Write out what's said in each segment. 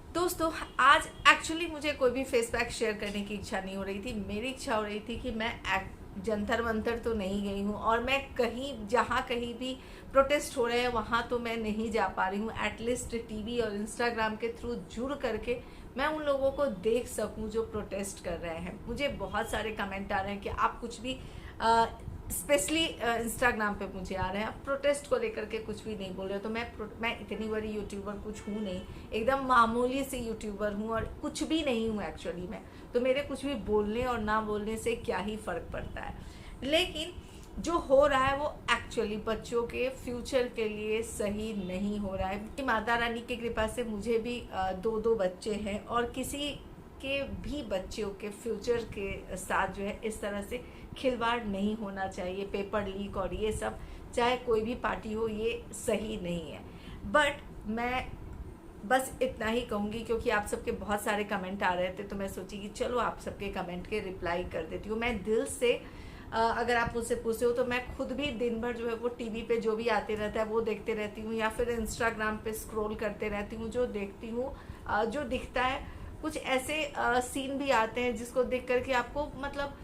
दोस्तों, आज एक्चुअली मुझे कोई भी फेस पैक शेयर करने की इच्छा नहीं हो रही थी। मेरी इच्छा हो रही थी कि मैं जंतर मंतर तो नहीं गई हूँ और मैं कहीं जहाँ कहीं भी प्रोटेस्ट हो रहे हैं वहाँ तो मैं नहीं जा पा रही हूँ। एटलीस्ट टीवी और इंस्टाग्राम के थ्रू जुड़ करके मैं उन लोगों को देख सकूँ जो प्रोटेस्ट कर रहे हैं। मुझे बहुत सारे कमेंट आ रहे हैं कि आप कुछ भी स्पेशली इंस्टाग्राम पे मुझे आ रहे हैं, आप प्रोटेस्ट को लेकर के कुछ भी नहीं बोल रहे हो। तो मैं इतनी बड़ी यूट्यूबर कुछ हूँ नहीं, एकदम मामूली सी यूट्यूबर हूँ और कुछ भी नहीं हूँ एक्चुअली मैं। तो मेरे कुछ भी बोलने और ना बोलने से क्या ही फ़र्क पड़ता है। लेकिन जो हो रहा है वो एक्चुअली बच्चों के फ्यूचर के लिए सही नहीं हो रहा है। माता रानी की कृपा से मुझे भी दो दो बच्चे हैं और किसी के भी बच्चों के फ्यूचर के साथ जो है इस तरह से खिलवाड़ नहीं होना चाहिए। पेपर लीक और ये सब, चाहे कोई भी पार्टी हो, ये सही नहीं है। बट मैं बस इतना ही कहूँगी, क्योंकि आप सबके बहुत सारे कमेंट आ रहे थे तो मैं सोची कि चलो आप सबके कमेंट के रिप्लाई कर देती हूँ। मैं दिल से अगर आप मुझसे पूछते हो तो मैं खुद भी दिन भर जो है वो टीवी पे जो भी आते रहता है वो देखते रहती हूँ, या फिर इंस्टाग्राम पे स्क्रॉल करते रहती हूँ। जो देखती हूँ जो दिखता है, कुछ ऐसे सीन भी आते हैं जिसको देख करके आपको मतलब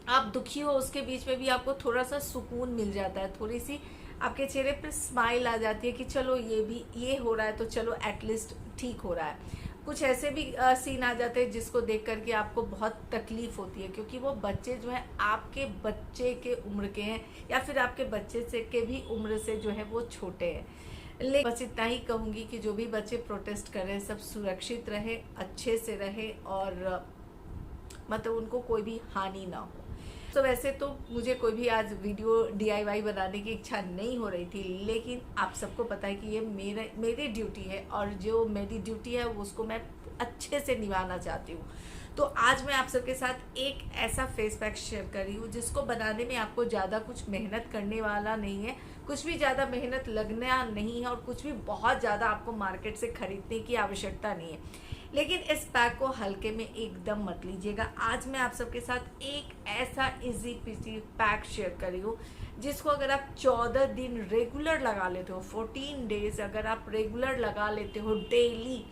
आप दुखी हो उसके बीच में भी आपको थोड़ा सा सुकून मिल जाता है, थोड़ी सी आपके चेहरे पे स्माइल आ जाती है कि चलो ये भी ये हो रहा है तो चलो एटलीस्ट ठीक हो रहा है। कुछ ऐसे भी सीन आ जाते हैं जिसको देख करके आपको बहुत तकलीफ होती है, क्योंकि वो बच्चे जो है आपके बच्चे के उम्र के हैं या फिर आपके बच्चे से के भी उम्र से जो है वो छोटे हैं। लेकिन बस इतना ही कहूँगी कि जो भी बच्चे प्रोटेस्ट कर रहे हैं सब सुरक्षित रहे, अच्छे से रहे और मतलब उनको कोई भी हानि ना हो। तो वैसे तो मुझे कोई भी आज वीडियो DIY बनाने की इच्छा नहीं हो रही थी, लेकिन आप सबको पता है कि ये मेरी ड्यूटी है और जो मेरी ड्यूटी है उसको मैं अच्छे से निभाना चाहती हूँ। तो आज मैं आप सबके साथ एक ऐसा फेस पैक शेयर कर रही हूँ जिसको बनाने में आपको ज़्यादा कुछ मेहनत करने वाला नहीं है, कुछ भी ज़्यादा मेहनत लगना नहीं है और कुछ भी बहुत ज़्यादा आपको मार्केट से खरीदने की आवश्यकता नहीं है। लेकिन इस पैक को हल्के में एकदम मत लीजिएगा। आज मैं आप सबके साथ एक ऐसा इजी पीसी पैक शेयर कर रही हूँ जिसको अगर आप 14 दिन रेगुलर लगा लेते हो, 14 डेज अगर आप रेगुलर लगा लेते हो डेली,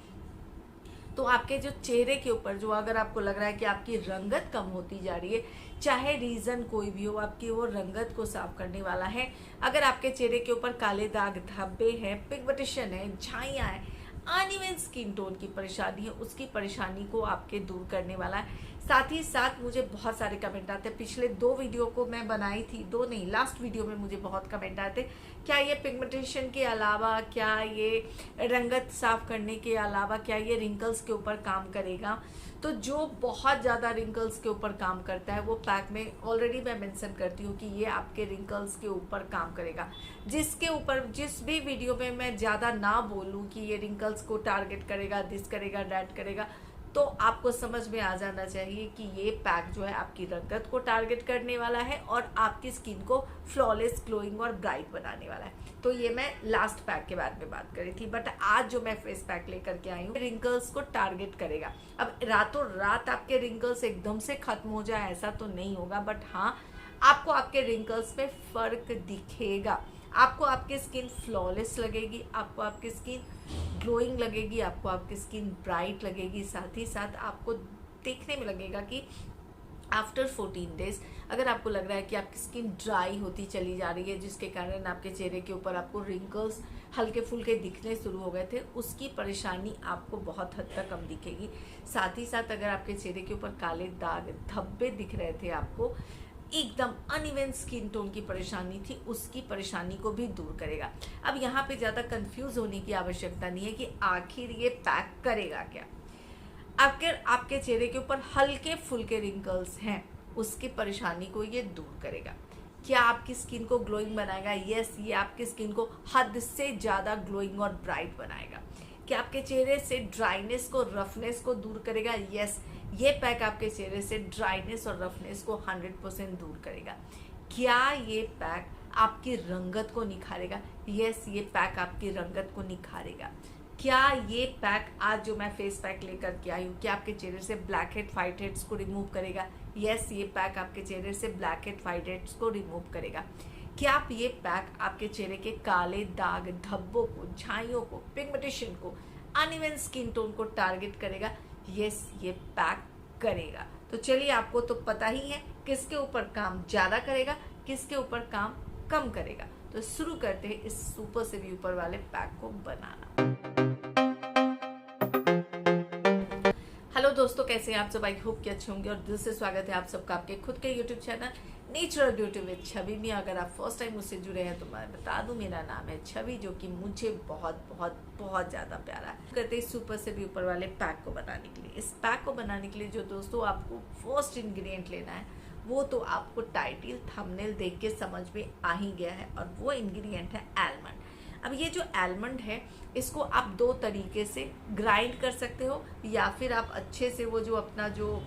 तो आपके जो चेहरे के ऊपर जो अगर आपको लग रहा है कि आपकी रंगत कम होती जा रही है, चाहे रीज़न कोई भी हो, आपकी वो रंगत को साफ करने वाला है। अगर आपके चेहरे के ऊपर काले दाग धब्बे हैं, पिगमेंटेशन है, झाइयाँ हैं, अनइवन स्किन टोन की परेशानी है, उसकी परेशानी को आपके दूर करने वाला है। साथ ही साथ मुझे बहुत सारे कमेंट आते हैं, पिछले 2 वीडियो को मैं बनाई थी, 2 नहीं लास्ट वीडियो में मुझे बहुत कमेंट आते, क्या ये पिगमेंटेशन के अलावा, क्या ये रंगत साफ करने के अलावा, क्या ये रिंकल्स के ऊपर काम करेगा। तो जो बहुत ज़्यादा रिंकल्स के ऊपर काम करता है वो पैक में ऑलरेडी मैं मेंशन करती हूँ कि ये आपके रिंकल्स के ऊपर काम करेगा। जिसके ऊपर जिस भी वीडियो में मैं ज़्यादा ना बोलूँ कि ये रिंकल्स को टारगेट करेगा, दिस करेगा, डैट करेगा, तो आपको समझ में आ जाना चाहिए कि ये पैक जो है आपकी रंगत को टारगेट करने वाला है और आपकी स्किन को फ्लॉलेस, ग्लोइंग और ब्राइट बनाने वाला है। तो ये मैं लास्ट पैक के बारे में बात करी थी, बट आज जो मैं फेस पैक लेकर के आई हूँ रिंकल्स को टारगेट करेगा। अब रातों रात आपके रिंकल्स एकदम से खत्म हो जाए ऐसा तो नहीं होगा, बट हाँ आपको आपके रिंकल्स में फर्क दिखेगा, आपको आपकी स्किन फ्लॉलेस लगेगी, आपको आपकी स्किन ग्लोइंग लगेगी, आपको आपकी स्किन ब्राइट लगेगी। साथ ही साथ आपको देखने में लगेगा कि आफ्टर 14 डेज अगर आपको लग रहा है कि आपकी स्किन ड्राई होती चली जा रही है, जिसके कारण आपके चेहरे के ऊपर आपको रिंकल्स हल्के फुल्के दिखने शुरू हो गए थे, उसकी परेशानी आपको बहुत हद तक कम दिखेगी। साथ ही साथ अगर आपके चेहरे के ऊपर काले दाग धब्बे दिख रहे थे, आपको एकदम अनइवन स्किन टोन की परेशानी थी, उसकी परेशानी को भी दूर करेगा। अब यहाँ पे ज़्यादा कंफ्यूज होने की आवश्यकता नहीं है कि आखिर ये पैक करेगा क्या। अगर आपके चेहरे के ऊपर हल्के फुल्के रिंकल्स हैं, उसकी परेशानी को ये दूर करेगा। क्या आपकी स्किन को ग्लोइंग बनाएगा? यस, ये आपकी स्किन को हद से ज़्यादा ग्लोइंग और ब्राइट बनाएगा। क्या आपके चेहरे से ड्राइनेस को, रफनेस को दूर करेगा? यस, ये पैक आपके चेहरे से ड्राइनेस और रफनेस को 100% दूर करेगा। क्या ये पैक आपकी रंगत को निखारेगा? यस, ये पैक आपकी रंगत को निखारेगा। क्या ये पैक आज जो मैं फेस पैक लेकर के आई हूँ, क्या आपके चेहरे से ब्लैक हेड, व्हाइट हेड्स को रिमूव करेगा? यस, ये पैक आपके चेहरे से ब्लैक हेड, व्हाइट हेड्स को रिमूव करेगा। क्या आप ये पैक आपके चेहरे के काले दाग धब्बों को, झाइयों को, पिगमेंटेशन को अनइवन स्किन टोन को टारगेट करेगा, यस ये पैक करेगा। तो चलिए, आपको तो पता ही है किसके ऊपर काम ज़्यादा करेगा, किसके ऊपर काम कम करेगा। तो शुरू करते हैं इस सुपर से भी ऊपर वाले पैक को बनाना। हेलो दोस्तों, कैसे हैं आप सब? आई होप कि अच्छे होंगे और दिल से स्वागत है आप सबका आपके खुद के YouTube channel natural beauty with Chhavi में। अगर आप फर्स्ट टाइम मुझसे जुड़े हैं तो मैं बता दूं, मेरा नाम है छवि, जो कि मुझे बहुत बहुत बहुत ज़्यादा प्यारा है। करते हैं सुपर से भी ऊपर वाले पैक को बनाने के लिए। इस पैक को बनाने के लिए जो दोस्तों आपको फर्स्ट इंग्रेडिएंट लेना है, वो तो आपको टाइटल थंबनेल देख के समझ में आ ही गया है, और वो इंग्रेडिएंट है आलमंड। अब ये जो आलमंड है, इसको आप दो तरीके से ग्राइंड कर सकते हो, या फिर आप अच्छे से वो जो अपना जो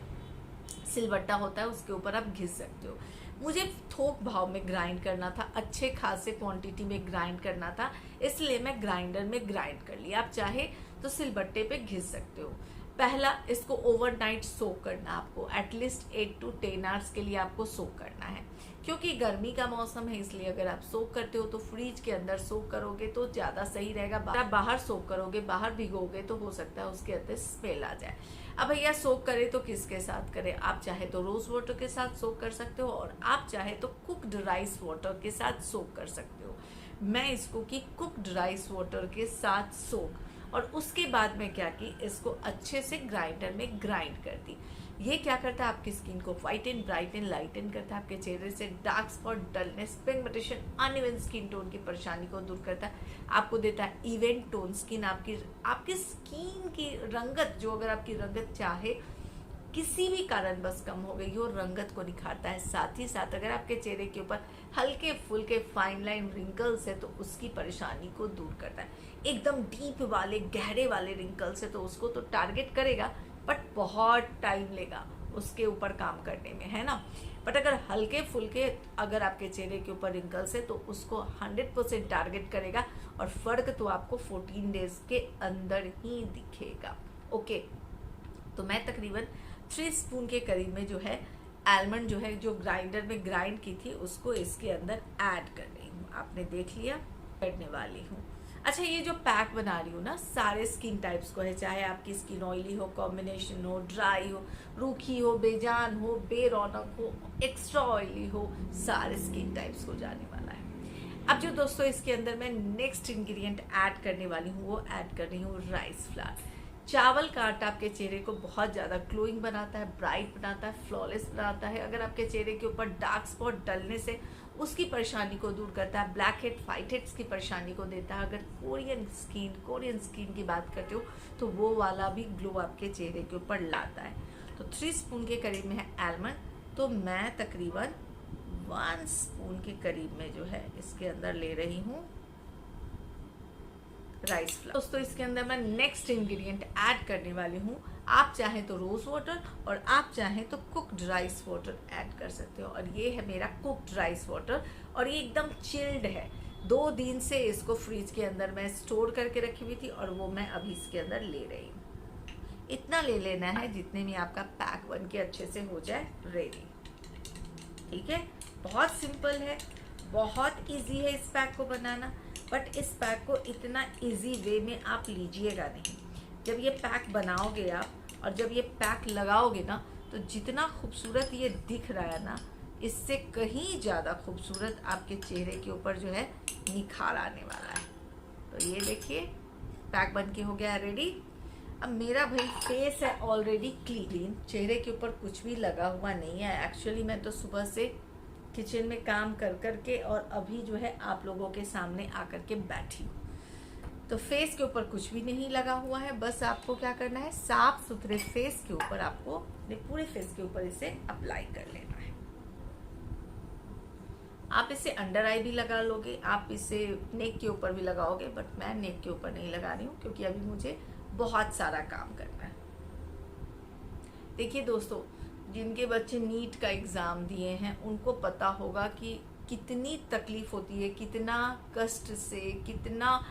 सिलबट्टा होता है उसके ऊपर आप घिस सकते हो। मुझे थोक भाव में ग्राइंड करना था, अच्छे खासे क्वांटिटी में ग्राइंड करना था, इसलिए मैं ग्राइंडर में ग्राइंड कर लिया। आप चाहे तो सिलबट्टे पे घिस सकते हो। पहला, इसको ओवरनाइट सोक करना, आपको एटलीस्ट 8 to 10 आवर्स के लिए आपको सोक करना है। क्योंकि गर्मी का मौसम है, इसलिए अगर आप सोक करते हो तो फ्रिज के अंदर सोक करोगे तो ज़्यादा सही रहेगा। आप बाहर सोक करोगे, बाहर भिगोगे तो हो सकता है उसके अंदर स्मेल आ जाए। अब भैया सोक करे तो किसके साथ करें? आप चाहे तो रोज वाटर के साथ सोक कर सकते हो, और आप चाहे तो कुक्ड राइस वाटर के साथ सोक कर सकते हो। मैं इसको की कुक्ड राइस वाटर के साथ सोक, और उसके बाद में क्या की, इसको अच्छे से ग्राइंडर में ग्राइंड कर दी। ये क्या करता है, आपकी स्किन को वाइटन, ब्राइटन, लाइटन करता है, आपके चेहरे से dark spot, dullness, pigmentation, uneven skin tone की परेशानी को दूर करता है। आपको देता है इवन टोन स्किन, आपकी स्किन की रंगत, जो अगर आपकी रंगत चाहे किसी भी कारण बस कम हो गई हो, रंगत को निखारता है। साथ ही साथ अगर आपके चेहरे के ऊपर हल्के फुल्के फाइन लाइन रिंकल्स है तो उसकी परेशानी को दूर करता है। एकदम डीप वाले, गहरे वाले रिंकल्स है तो उसको तो टारगेट करेगा, बट बहुत टाइम लेगा उसके ऊपर काम करने में, है ना। बट अगर हल्के फुल्के अगर आपके चेहरे के ऊपर रिंकल्स है तो उसको 100% टारगेट करेगा, और फर्क तो आपको 14 डेज के अंदर ही दिखेगा। ओके, तो मैं तकरीबन 3 स्पून के करीब में जो है आलमंड जो है, जो ग्राइंडर में ग्राइंड की थी, उसको इसके अंदर ऐड कर रही हूँ। आपने देख लिया, करने वाली हूँ। अच्छा, ये जो पैक बना रही हूँ ना, सारे स्किन टाइप्स को है, चाहे आपकी स्किन ऑयली हो, कॉम्बिनेशन हो, ड्राई हो, रूखी हो, बेजान हो, बेरौनक हो, एक्स्ट्रा ऑयली हो, सारे स्किन टाइप्स को जाने वाला है। अब जो दोस्तों इसके अंदर मैं नेक्स्ट इंग्रेडिएंट ऐड करने वाली हूँ, वो ऐड कर रही हूँ राइस फ्लावर। चावल का आटा आपके चेहरे को बहुत ज़्यादा ग्लोइंग बनाता है, ब्राइट बनाता है, फ्लॉलेस बनाता है। अगर आपके चेहरे के ऊपर डार्क स्पॉट डलने से उसकी परेशानी को दूर करता है, ब्लैक हेड, व्हाइट हेड्स की परेशानी को देता है। अगर कोरियन स्किन की बात करते हो तो वो वाला भी ग्लो आपके चेहरे के ऊपर लाता है। तो 3 स्पून के करीब में है आलमंड, तो मैं तकरीबन 1 स्पून के करीब में जो है इसके अंदर ले रही हूँ राइस फ्लावर। दोस्तों इसके अंदर मैं नेक्स्ट इंग्रेडिएंट ऐड करने वाली हूँ। आप चाहें तो रोज वाटर, और आप चाहें तो कुक्ड राइस वाटर ऐड कर सकते हो। और ये है मेरा कुक्ड राइस वाटर, और ये एकदम चिल्ड है। 2 दिन से इसको फ्रिज के अंदर मैं स्टोर करके रखी हुई थी, और वो मैं अभी इसके अंदर ले रही हूँ। इतना ले लेना है जितने में आपका पैक बन के अच्छे से हो जाए रेडी। ठीक है, बहुत सिंपल है, बहुत ईजी है इस पैक को बनाना। बट इस पैक को इतना इजी वे में आप लीजिएगा नहीं। जब ये पैक बनाओगे आप, और जब ये पैक लगाओगे ना, तो जितना खूबसूरत ये दिख रहा है ना, इससे कहीं ज़्यादा खूबसूरत आपके चेहरे के ऊपर जो है निखार आने वाला है। तो ये देखिए, पैक बन के हो गया है रेडी। अब मेरा भाई फेस है ऑलरेडी क्लीन, चेहरे के ऊपर कुछ भी लगा हुआ नहीं है। एक्चुअली मैं तो सुबह से किचन में काम कर कर के और अभी जो है आप लोगों के सामने आकर के बैठी हूँ, तो फेस के ऊपर कुछ भी नहीं लगा हुआ है। बस आपको क्या करना है, साफ सुथरे फेस के ऊपर आपको पूरे फेस के ऊपर इसे अप्लाई कर लेना है। आप इसे अंडर आई भी लगा लोगे, आप इसे नेक के ऊपर भी लगाओगे, बट मैं नेक के ऊपर नहीं लगा रही हूँ क्योंकि अभी मुझे बहुत सारा काम करना है। देखिए दोस्तों, जिनके बच्चे नीट का एग्ज़ाम दिए हैं उनको पता होगा कि कितनी तकलीफ़ होती है, कितना कष्ट से, कितना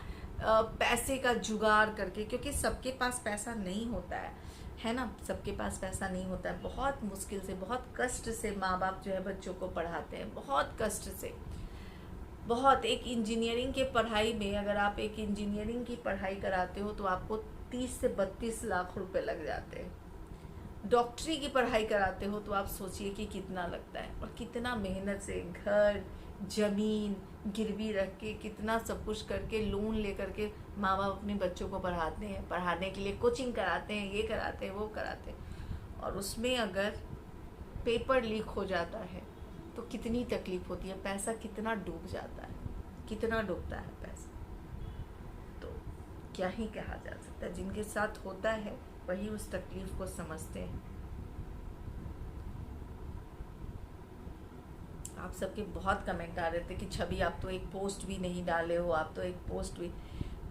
पैसे का जुगाड़ करके, क्योंकि सबके पास पैसा नहीं होता है ना, सबके पास पैसा नहीं होता है। बहुत मुश्किल से, बहुत कष्ट से माँ बाप जो है बच्चों को पढ़ाते हैं, बहुत कष्ट से। बहुत एक इंजीनियरिंग के पढ़ाई में, अगर आप एक इंजीनियरिंग की पढ़ाई कराते हो तो आपको 30 से 32 लाख रुपए लग जाते हैं। डॉक्टरी की पढ़ाई कराते हो तो आप सोचिए कि कितना लगता है, और कितना मेहनत से घर ज़मीन गिरवी रख के कितना सब कुछ करके लोन लेकर के माँ बाप अपने बच्चों को पढ़ाते हैं, पढ़ाने के लिए कोचिंग कराते हैं, ये कराते हैं वो कराते हैं, और उसमें अगर पेपर लीक हो जाता है तो कितनी तकलीफ होती है, पैसा कितना डूब जाता है, कितना डूबता है पैसा। तो क्या ही कहा जा सकता है, जिनके साथ होता है वही उस तकलीफ को समझते हैं। आप सबके बहुत कमेंट आ रहे थे कि छवि आप तो एक पोस्ट भी नहीं डाले हो, आप तो एक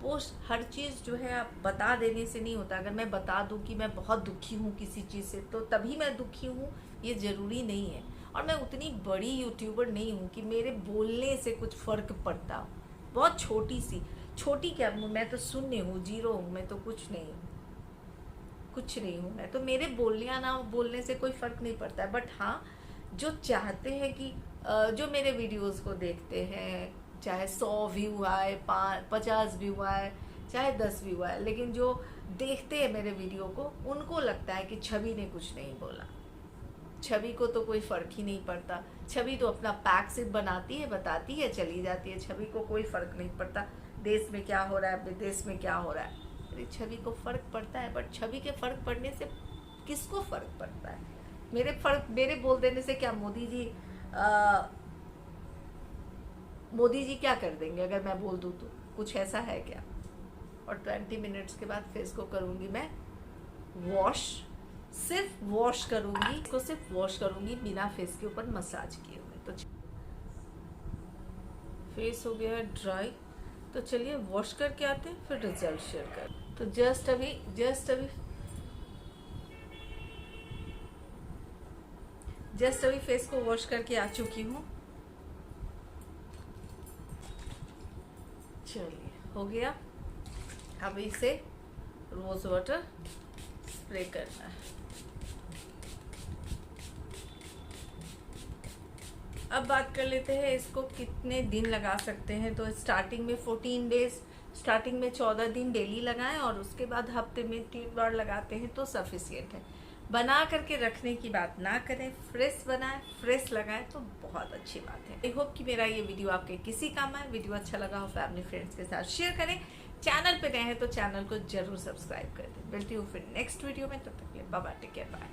पोस्ट हर चीज़ जो है आप बता देने से नहीं होता। अगर मैं बता दूं कि मैं बहुत दुखी हूँ किसी चीज़ से तो तभी मैं दुखी हूँ, ये ज़रूरी नहीं है। और मैं उतनी बड़ी यूट्यूबर नहीं हूँ कि मेरे बोलने से कुछ फ़र्क पड़ता हो। बहुत छोटी क्या, मैं तो शून्य हूँ, जीरो हूँ, मैं तो कुछ नहीं हूँ मैं तो मेरे बोलने या ना बोलने से कोई फ़र्क नहीं पड़ता है। बट हाँ, जो चाहते हैं कि जो मेरे वीडियोस को देखते हैं, चाहे 100 व्यू आए, 50 व्यू आए, चाहे 10 व्यू आए, लेकिन जो देखते हैं मेरे वीडियो को उनको लगता है कि छवि ने कुछ नहीं बोला। छवि को तो कोई फ़र्क ही नहीं पड़ता। छवि तो अपना पैक सिर्फ बनाती है, बताती है, चली जाती है। छवि को कोई फ़र्क नहीं पड़ता देश में क्या हो रहा है, विदेश में क्या हो रहा है। अरे छवि को फ़र्क पड़ता है, बट छवि के फ़र्क पड़ने से किसको फ़र्क पड़ता है? मेरे बोल देने से क्या मोदी जी क्या कर देंगे अगर मैं बोल दूँ तो? कुछ ऐसा है क्या? और 20 मिनट्स के बाद फेस को करूँगी मैं वॉश, सिर्फ वॉश करूँगी बिना फेस के ऊपर मसाज किए हुए। तो फेस हो गया ड्राई, तो चलिए वॉश करके आते हैं, फिर रिजल्ट शेयर कर। तो जस्ट अभी फेस को वॉश करके आ चुकी हूँ। चलिए हो गया। अब इसे रोज वाटर स्प्रे करना है। अब बात कर लेते हैं इसको कितने दिन लगा सकते हैं। तो स्टार्टिंग में 14 डेज, स्टार्टिंग में 14 दिन डेली लगाएं, और उसके बाद हफ्ते में 3 बार लगाते हैं तो सफिशिएंट है। बना करके रखने की बात ना करें, फ्रेश बनाएं, फ्रेश लगाएं तो बहुत अच्छी बात है। आई होप कि मेरा ये वीडियो आपके किसी काम आए। वीडियो अच्छा लगा हो फैमिली फ्रेंड्स के साथ शेयर करें। चैनल पे नए हैं तो चैनल को जरूर सब्सक्राइब कर दें। मिलती हूँ फिर नेक्स्ट वीडियो में, तब तक के लिए bye bye, take care, bye.